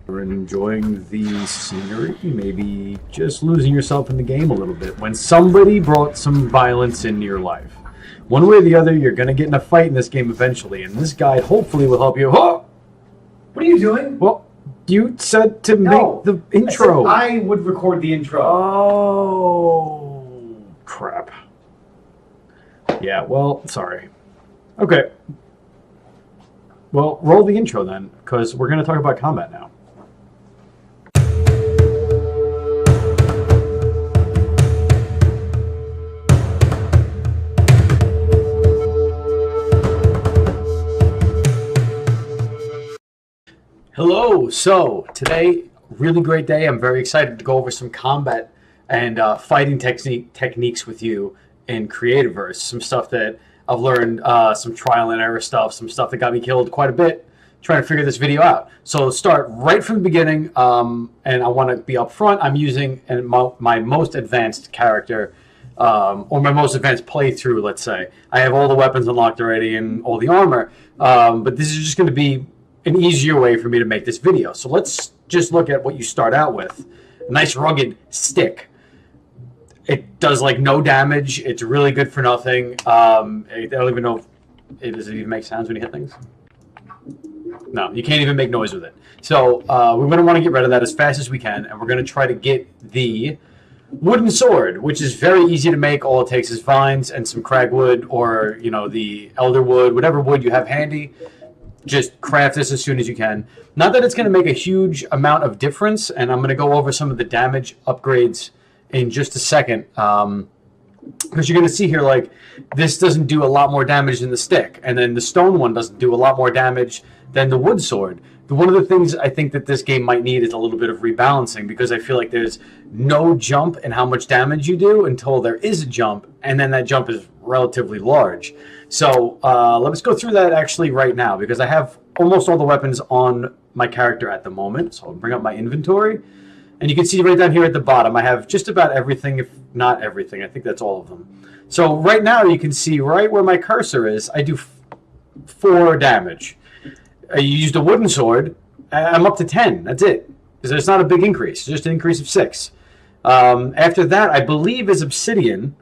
You're enjoying the scenery, maybe just losing yourself in the game a little bit when somebody brought some violence into your life. One way or the other, you're going to get in a fight in this game eventually, and this guide hopefully will help you. Oh! What are you doing? Well, you said to make the intro. I would record the intro. Oh, crap. Yeah, well, sorry. Okay. Well, roll the intro then, because we're going to talk about combat now. Hello, so today, really great day. I'm very excited to go over some combat and fighting techniques with you in Creativerse. Some stuff that I've learned, some trial and error stuff, some stuff that got me killed quite a bit, trying to figure this video out. So start right from the beginning, and I want to be upfront. I'm using my most advanced character, or my most advanced playthrough, let's say. I have all the weapons unlocked already and all the armor, but this is just going to be an easier way for me to make this video. So let's just look at what you start out with. A nice rugged stick. It does like no damage. It's really good for nothing. I don't even know if does it even make sounds when you hit things. No, you can't even make noise with it. So we're going to want to get rid of that as fast as we can, and we're going to try to get the wooden sword, which is very easy to make. All it takes is vines and some cragwood, or the elder wood, whatever wood you have handy. Just craft this as soon as you can. Not that it's going to make a huge amount of difference, and I'm going to go over some of the damage upgrades in just a second. Because you're going to see here, like, this doesn't do a lot more damage than the stick, and then the stone one doesn't do a lot more damage than the wood sword. One of the things I think that this game might need is a little bit of rebalancing, because I feel like there's no jump in how much damage you do until there is a jump, and then that jump is relatively large. So let's go through that actually right now, because I have almost all the weapons on my character at the moment. So I'll bring up my inventory, and you can see right down here at the bottom, I have just about everything, if not everything. I think that's all of them. So right now you can see right where my cursor is, I do 4 damage. I used a wooden sword. I'm up to 10. That's it. Because it's not a big increase. It's just an increase of 6. After that, I believe, is obsidian.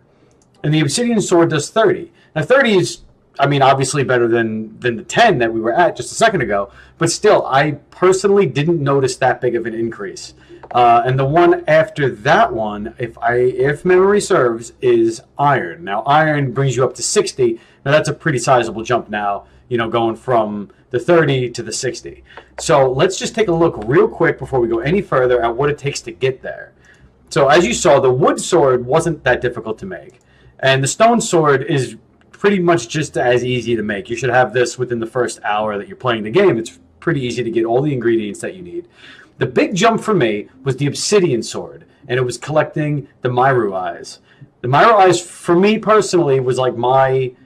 And the obsidian sword does 30. Now, 30 is, I mean, obviously better than the 10 that we were at just a second ago. But still, I personally didn't notice that big of an increase. And the one after that one, if memory serves, is iron. Now, iron brings you up to 60. Now, that's a pretty sizable jump now, going from the 30 to the 60. So let's just take a look real quick before we go any further at what it takes to get there. So as you saw, the wood sword wasn't that difficult to make. And the stone sword is pretty much just as easy to make. You should have this within the first hour that you're playing the game. It's pretty easy to get all the ingredients that you need. The big jump for me was the obsidian sword, and it was collecting the Myru eyes. The Myru eyes, for me personally, was like my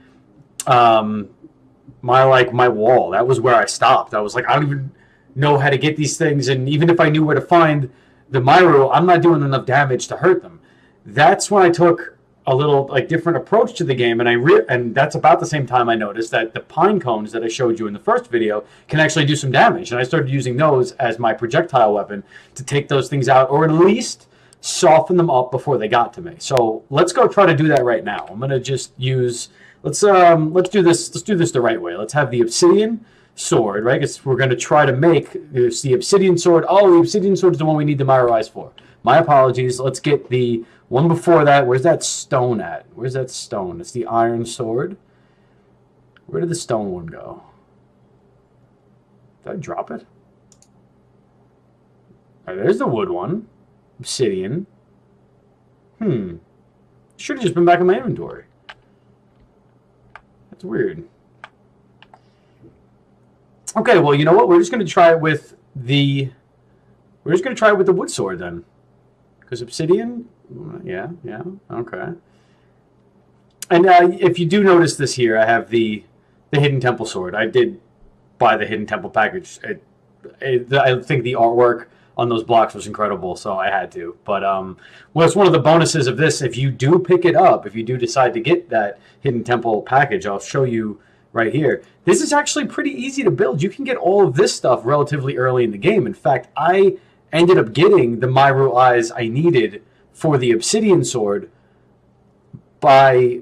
wall. That was where I stopped. I was like, I don't even know how to get these things, and even if I knew where to find the Myru, I'm not doing enough damage to hurt them. That's when I took a little different approach to the game, and that's about the same time I noticed that the pine cones that I showed you in the first video can actually do some damage, and I started using those as my projectile weapon to take those things out, or at least soften them up before they got to me. So let's go try to do that right now. I'm gonna just use. Let's do this. Let's do this the right way. Let's have the obsidian sword, right? Because we're going to try to make the obsidian sword. Oh, the obsidian sword is the one we need the Myra eyes for. My apologies. Let's get the one before that. Where's that stone at? Where's that stone? It's the iron sword. Where did the stone one go? Did I drop it? Oh, there's the wood one. Obsidian. Should have just been back in my inventory. That's weird. Okay, well, you know what? We're just going to try it with the wood sword then. Because obsidian, yeah, okay. And if you do notice this here, I have the Hidden Temple sword. I did buy the Hidden Temple package. I think the artwork on those blocks was incredible, so I had to. But well, it's one of the bonuses of this. If you do pick it up, if you do decide to get that Hidden Temple package, I'll show you right here. This is actually pretty easy to build. You can get all of this stuff relatively early in the game. In fact, I ended up getting the Myro eyes I needed for the obsidian sword by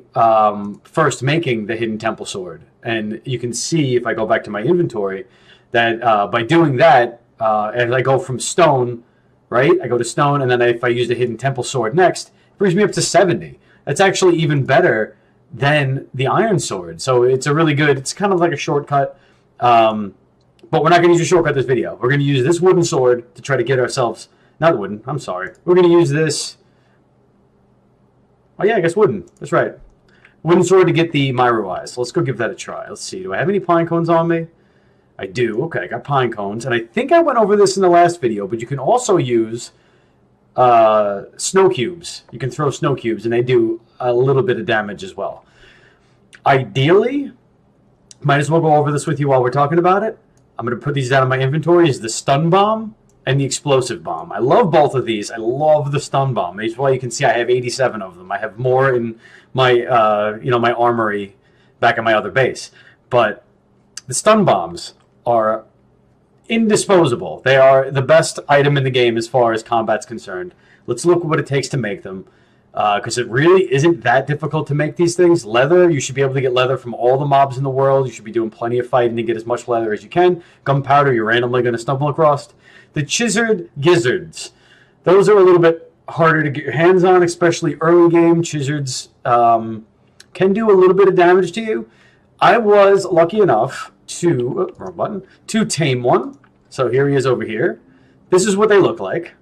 first making the hidden temple sword. And you can see, if I go back to my inventory, that by doing that, as I go from stone, right? I go to stone, and then if I use the hidden temple sword next, it brings me up to 70. That's actually even better than the iron sword. So it's a really good, it's kind of like a shortcut. But we're not going to use a shortcut this video. We're going to use this wooden sword to try to get ourselves, not wooden, I'm sorry. We're going to use this, oh yeah, I guess wooden, that's right. Wooden sword to get the Myro eyes. So let's go give that a try. Let's see, do I have any pine cones on me? I do. Okay, I got pine cones. And I think I went over this in the last video, but you can also use snow cubes. You can throw snow cubes, and they do a little bit of damage as well. Ideally, might as well go over this with you while we're talking about it. I'm going to put these down in my inventory, is the stun bomb and the explosive bomb. I love both of these. I love the stun bomb. That's why you can see I have 87 of them. I have more in my, my armory back at my other base. But the stun bombs are indisposable. They are the best item in the game as far as combat's concerned. Let's look at what it takes to make them. Because it really isn't that difficult to make these things. Leather, you should be able to get leather from all the mobs in the world. You should be doing plenty of fighting to get as much leather as you can. Gunpowder, you're randomly going to stumble across. The chisered gizzards. Those are a little bit harder to get your hands on, especially early game. Chiseards can do a little bit of damage to you. I was lucky enough to, wrong button, to tame one. So here he is over here. This is what they look like.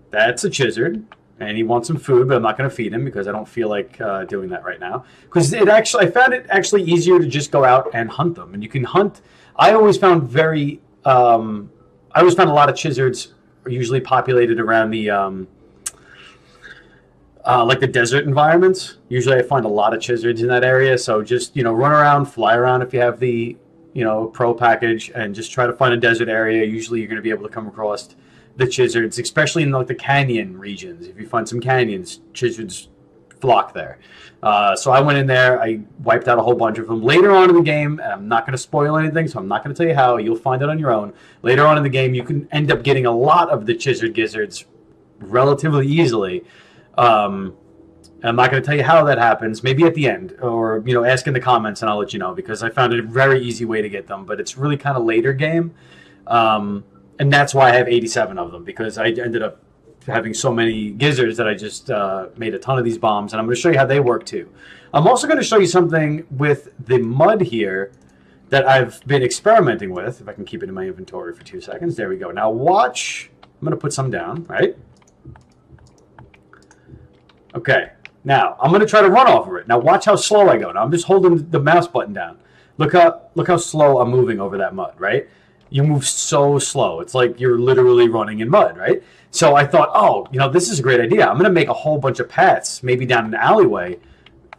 That's a chisered, and he wants some food, but I'm not going to feed him because I don't feel like doing that right now. Because I found it actually easier to just go out and hunt them, and you can hunt. I always found a lot of chiseards are usually populated around the like the desert environments. Usually, I find a lot of chiseards in that area. So just run around, fly around if you have the pro package, and just try to find a desert area. Usually, you're going to be able to come across the chiseards, especially in like the canyon regions. If you find some canyons, chiseards flock there. So I went in there, I wiped out a whole bunch of them. Later on in the game, and I'm not going to spoil anything, so I'm not going to tell you how, you'll find it on your own. Later on in the game, you can end up getting a lot of the chisered gizzards relatively easily. And I'm not going to tell you how that happens, maybe at the end, or ask in the comments and I'll let you know, because I found a very easy way to get them, but it's really kind of later game. And that's why I have 87 of them, because I ended up having so many gizzards that I just made a ton of these bombs, and I'm going to show you how they work too. I'm also going to show you something with the mud here that I've been experimenting with. If I can keep it in my inventory for 2 seconds. There we go. Now watch. I'm going to put some down, right? Okay. Now, I'm going to try to run off of it. Now watch how slow I go. Now I'm just holding the mouse button down. Look how slow I'm moving over that mud, right? You move so slow. It's like you're literally running in mud, right? So I thought, oh, this is a great idea. I'm going to make a whole bunch of paths, maybe down an alleyway,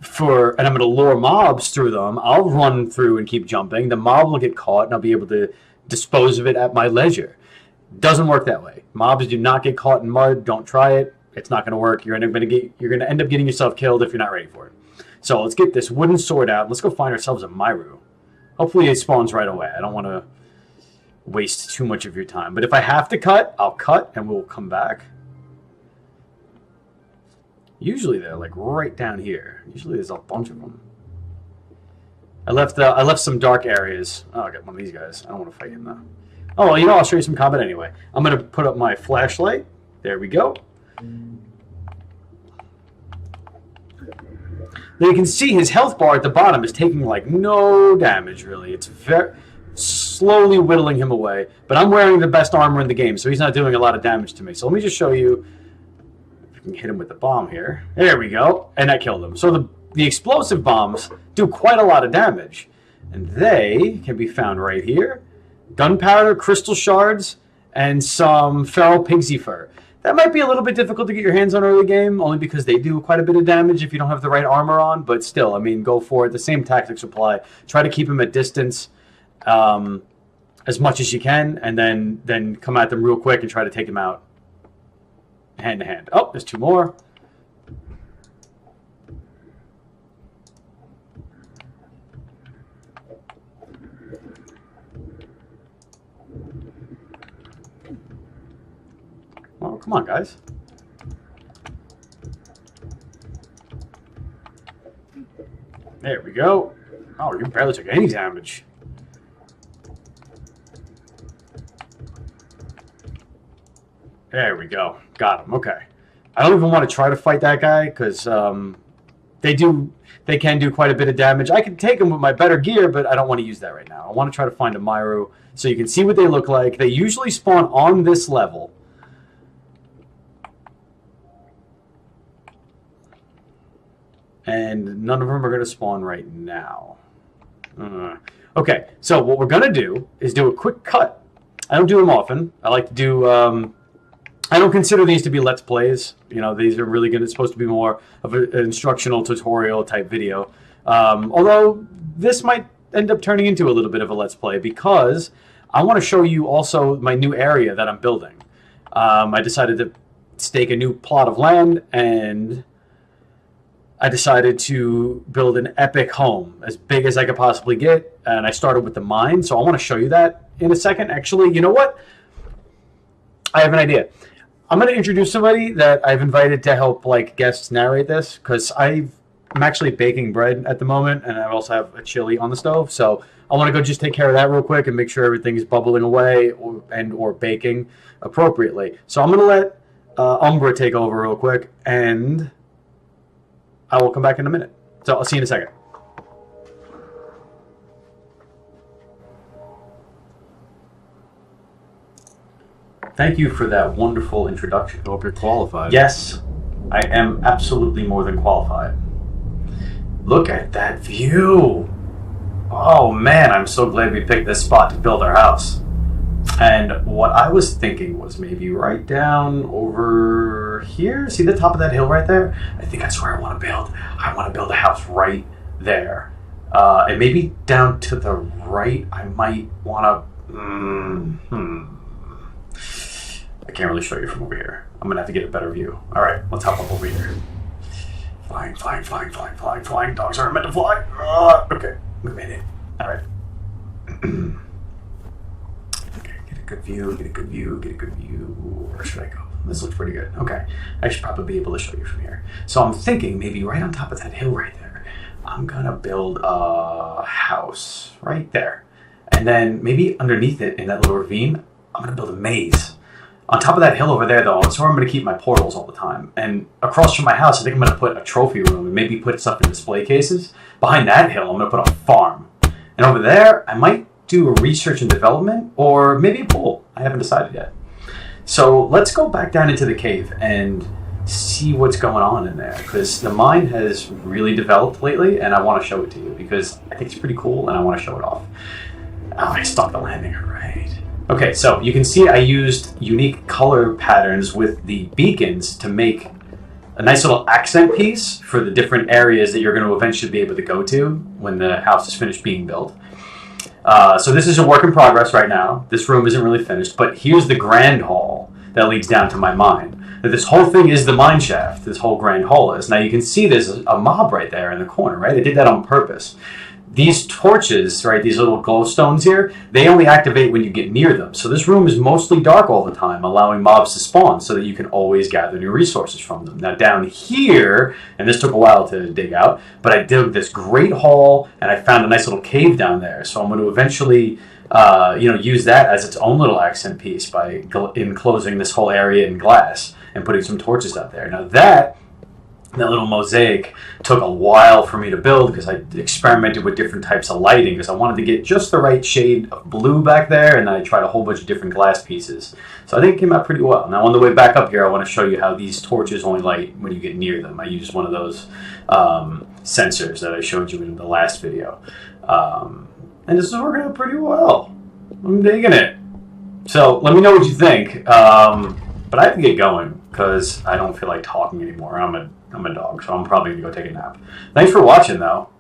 and I'm going to lure mobs through them. I'll run through and keep jumping. The mob will get caught, and I'll be able to dispose of it at my leisure. Doesn't work that way. Mobs do not get caught in mud. Don't try it. It's not going to work. You're going to end up getting yourself killed if you're not ready for it. So let's get this wooden sword out. Let's go find ourselves a Myro. Hopefully it spawns right away. I don't want to waste too much of your time. But if I have to cut, I'll cut and we'll come back. Usually they're like right down here. Usually there's a bunch of them. I left some dark areas. Oh, I got one of these guys. I don't want to fight him though. Oh, well, I'll show you some combat anyway. I'm going to put up my flashlight. There we go. Now you can see his health bar at the bottom is taking like no damage really. It's very slowly whittling him away, but I'm wearing the best armor in the game, so he's not doing a lot of damage to me. So let me just show you if we can hit him with the bomb here. There we go, and that killed him. So the explosive bombs do quite a lot of damage, and they can be found right here. Gunpowder, crystal shards, and some feral pigsy fur. That might be a little bit difficult to get your hands on early game, only because they do quite a bit of damage if you don't have the right armor on, but still, I mean, go for it. The same tactics apply. Try to keep him at distance as much as you can, and then come at them real quick and try to take them out hand to hand. Oh, there's two more. Come on, guys. There we go. Oh, you barely took any damage. There we go. Got him. Okay. I don't even want to try to fight that guy because they can do quite a bit of damage. I can take them with my better gear, but I don't want to use that right now. I want to try to find a Myru so you can see what they look like. They usually spawn on this level. And none of them are going to spawn right now. Okay, so what we're going to do is do a quick cut. I don't do them often. I like to do... I don't consider these to be Let's Plays. You know, these are really good. It's supposed to be more of an instructional tutorial type video. Although this might end up turning into a little bit of a Let's Play because I want to show you also my new area that I'm building. I decided to stake a new plot of land and I decided to build an epic home as big as I could possibly get. And I started with the mine, so I want to show you that in a second. Actually, you know what? I have an idea. I'm going to introduce somebody that I've invited to help like guests narrate this because I'm actually baking bread at the moment and I also have a chili on the stove. So I want to go just take care of that real quick and make sure everything's bubbling away or baking appropriately. So I'm going to let Umbra take over real quick and I will come back in a minute. So I'll see you in a second. Thank you for that wonderful introduction. I hope you're qualified. Yes, I am absolutely more than qualified. Look at that view. Oh man, I'm so glad we picked this spot to build our house. And what I was thinking was maybe right down over here. See the top of that hill right there? I think that's where I want to build. I want to build a house right there. And maybe down to the right, I might want to... I can't really show you from over here. I'm going to have to get a better view. All right, let's hop up over here. Flying, flying, flying, flying, flying, flying. Dogs aren't meant to fly. Okay, we made it. All right. Okay, get a good view, get a good view, get a good view. Where should I go? This looks pretty good. Okay, I should probably be able to show you from here. So I'm thinking maybe right on top of that hill right there, I'm going to build a house right there. And then maybe underneath it in that little ravine, I'm going to build a maze. On top of that hill over there, though, that's where I'm going to keep my portals all the time. And across from my house, I think I'm going to put a trophy room and maybe put stuff in display cases. Behind that hill, I'm going to put a farm. And over there, I might do a research and development or maybe a pool. I haven't decided yet. So let's go back down into the cave and see what's going on in there. Because the mine has really developed lately, and I want to show it to you because I think it's pretty cool and I want to show it off. Oh, I stopped the landing, right. Okay, so you can see I used unique color patterns with the beacons to make a nice little accent piece for the different areas that you're going to eventually be able to go to when the house is finished being built. So this is a work in progress right now. This room isn't really finished, but here's the grand hall that leads down to my mine. Now, this whole thing is the mine shaft, this whole grand hall is. Now you can see there's a mob right there in the corner, right? I did that on purpose. These torches, right, these little glowstones here, they only activate when you get near them. So this room is mostly dark all the time, allowing mobs to spawn so that you can always gather new resources from them. Now down here, and this took a while to dig out, but I dug this great hall and I found a nice little cave down there. So I'm going to eventually use that as its own little accent piece by enclosing this whole area in glass and putting some torches out there. Now that little mosaic took a while for me to build because I experimented with different types of lighting because I wanted to get just the right shade of blue back there, and then I tried a whole bunch of different glass pieces. So I think it came out pretty well. Now on the way back up here, I want to show you how these torches only light when you get near them. I used one of those sensors that I showed you in the last video. And this is working out pretty well. I'm digging it. So let me know what you think. But I have to get going because I don't feel like talking anymore. I'm a dog, so I'm probably going to go take a nap. Thanks for watching, though.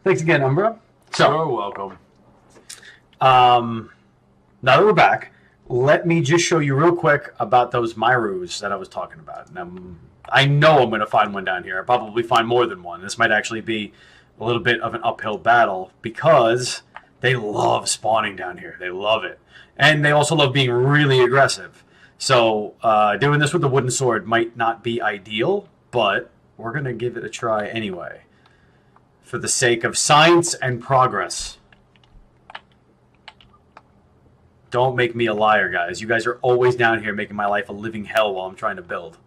Thanks again, Umbra. So, you're welcome. Now that we're back, let me just show you real quick about those Myrus that I was talking about. And I know I'm going to find one down here. I'll probably find more than one. This might actually be a little bit of an uphill battle because they love spawning down here. They love it. And they also love being really aggressive. So doing this with the wooden sword might not be ideal, but we're going to give it a try anyway for the sake of science and progress. Don't make me a liar, guys. You guys are always down here making my life a living hell while I'm trying to build.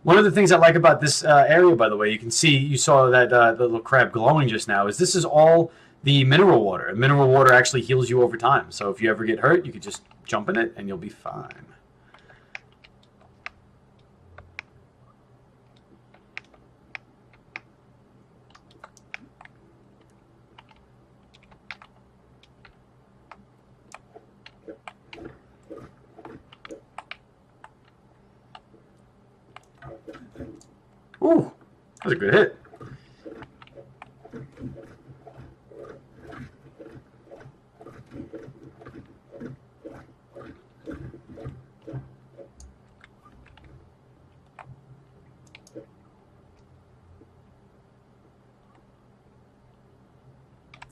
One of the things I like about this area, by the way, you saw that the little crab glowing just now, is this is all the mineral water. And mineral water actually heals you over time. So if you ever get hurt, you could just jump in it and you'll be fine. Ooh, that was a good hit.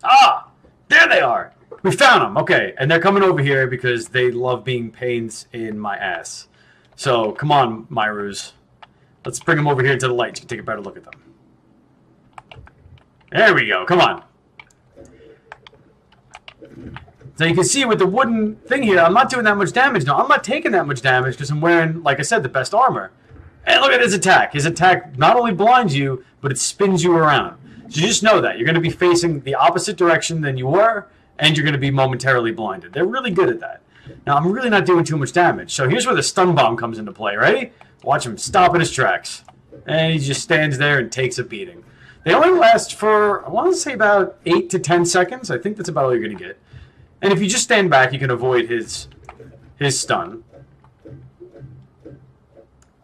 Ah, there they are. We found them. Okay, and they're coming over here because they love being pains in my ass. So come on, Myrus. Let's bring them over here to the light so you can take a better look at them. There we go. Come on. So you can see with the wooden thing here, I'm not doing that much damage now. I'm not taking that much damage because I'm wearing, like I said, the best armor. And look at his attack. His attack not only blinds you, but it spins you around. So just know that. You're going to be facing the opposite direction than you were, and you're going to be momentarily blinded. They're really good at that. Now, I'm really not doing too much damage. So here's where the stun bomb comes into play. Ready? Watch him stop in his tracks. And he just stands there and takes a beating. They only last for, I want to say, about 8 to 10 seconds. I think that's about all you're going to get. And if you just stand back, you can avoid his stun.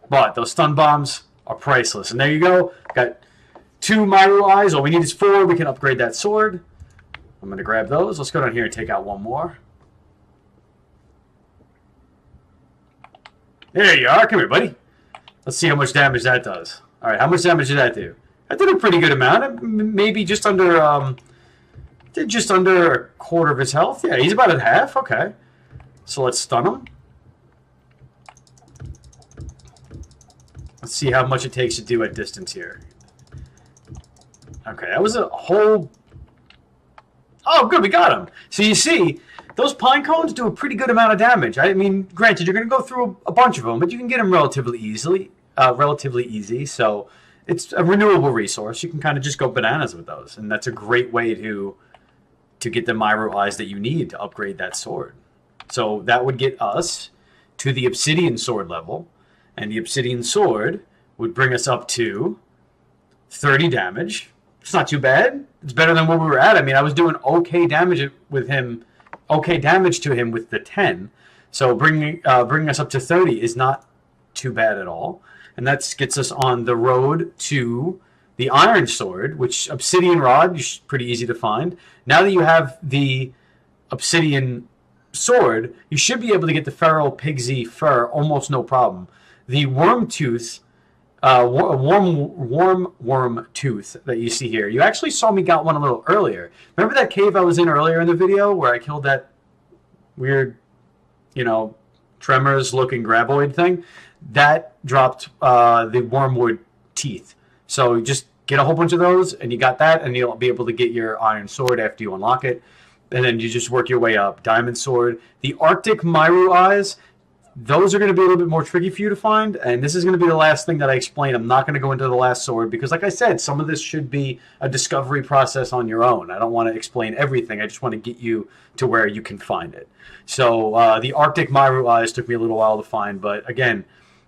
But those stun bombs are priceless. And there you go. Got 2 Myro eyes. All we need is 4. We can upgrade that sword. I'm going to grab those. Let's go down here and take out one more. There you are. Come here, buddy. Let's see how much damage that does. All right, how much damage did that do? That did a pretty good amount. Maybe just under, did just under a quarter of his health. Yeah, he's about at half. Okay. So let's stun him. Let's see how much it takes to do at distance here. Okay, that was a whole... Oh, good, we got him. So you see, those pine cones do a pretty good amount of damage. I mean, granted, you're going to go through a bunch of them, but you can get them relatively easy. So it's a renewable resource. You can kind of just go bananas with those, and that's a great way to get the Myro eyes that you need to upgrade that sword. So that would get us to the obsidian sword level, and the obsidian sword would bring us up to 30 damage. It's not too bad. It's better than where we were at. I mean, I was doing okay damage with him, okay damage to him with the 10. So bringing us up to 30 is not too bad at all. And that gets us on the road to the iron sword, which obsidian rod is pretty easy to find. Now that you have the obsidian sword, you should be able to get the feral pigsy fur almost no problem. The worm tooth, worm tooth that you see here, you actually saw me got one a little earlier. Remember that cave I was in earlier in the video where I killed that weird, tremors looking graboid thing? That dropped the wormwood teeth. So just get a whole bunch of those, and you got that, and you'll be able to get your iron sword after you unlock it. And then you just work your way up. Diamond sword. The Arctic Myro eyes, those are going to be a little bit more tricky for you to find, and this is going to be the last thing that I explain. I'm not going to go into the last sword because, like I said, some of this should be a discovery process on your own. I don't want to explain everything. I just want to get you to where you can find it. So the Arctic Myro eyes took me a little while to find, but again,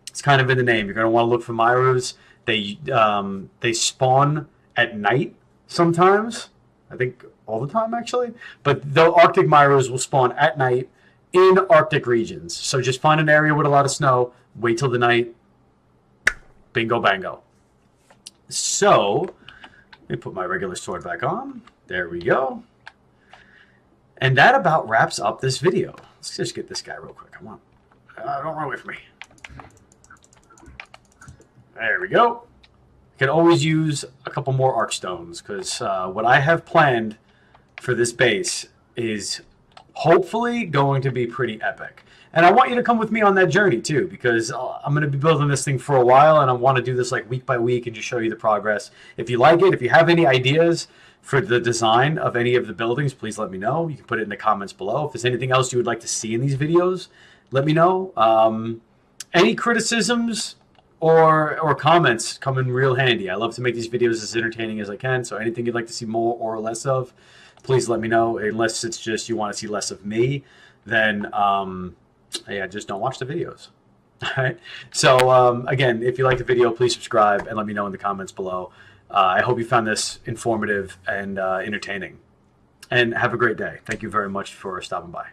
it's kind of in the name. You're going to want to look for Myros. They spawn at night sometimes. I think all the time, actually. But the Arctic Myros will spawn at night in Arctic regions. So just find an area with a lot of snow, wait till the night, bingo bango. So, let me put my regular sword back on. There we go. And that about wraps up this video. Let's just get this guy real quick. Come on. Don't run away from me. There we go. You can always use a couple more arc stones because what I have planned for this base is hopefully going to be pretty epic. And I want you to come with me on that journey too, because I'm going to be building this thing for a while, and I want to do this like week by week and just show you the progress. If you like it, if you have any ideas for the design of any of the buildings, please let me know. You can put it in the comments below. If there's anything else you would like to see in these videos, let me know. Any criticisms or comments come in real handy. I love to make these videos as entertaining as I can, so anything you'd like to see more or less of, please let me know. Unless it's just you want to see less of me, then yeah, just don't watch the videos. All right. So again, if you like the video, please subscribe and let me know in the comments below. I hope you found this informative and entertaining. And have a great day. Thank you very much for stopping by.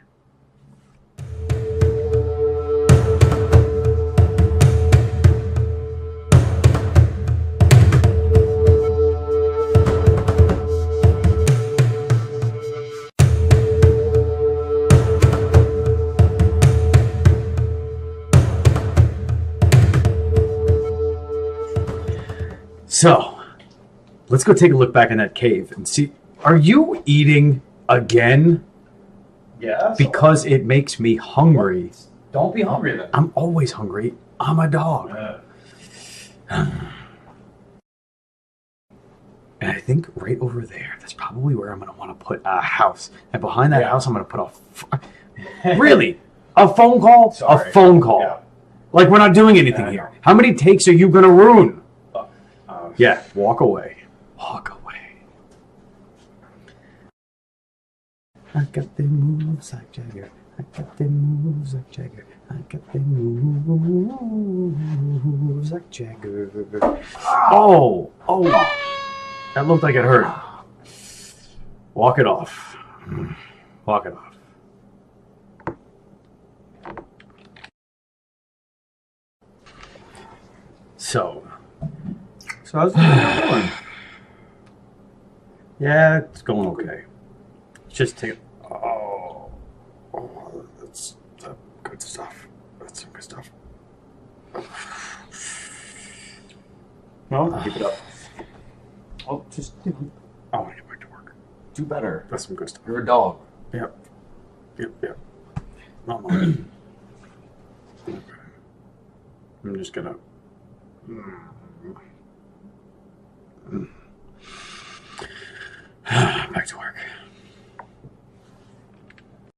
So, let's go take a look back in that cave and see. Are you eating again? Yeah. Because it makes me hungry. Don't be hungry then. I'm always hungry. I'm a dog. And I think right over there, that's probably where I'm going to want to put a house. And behind that house, I'm going to put a... Really? A phone call? Sorry. A phone call. Yeah. Like we're not doing anything here. How many takes are you going to ruin? Yeah, walk away. Walk away. I got them moves like Jagger. I got them moves like Jagger. I got them moves like Jagger. Oh, oh. That looked like it hurt. Walk it off. Walk it off. So how's it going? Yeah, it's going okay. Just take. Oh, that's good stuff. That's some good stuff. No, keep it up. Oh, just I want to get back to work. Do better. That's some good stuff. You're a dog. Yep. Not mine. Okay. I'm just gonna. Back to work.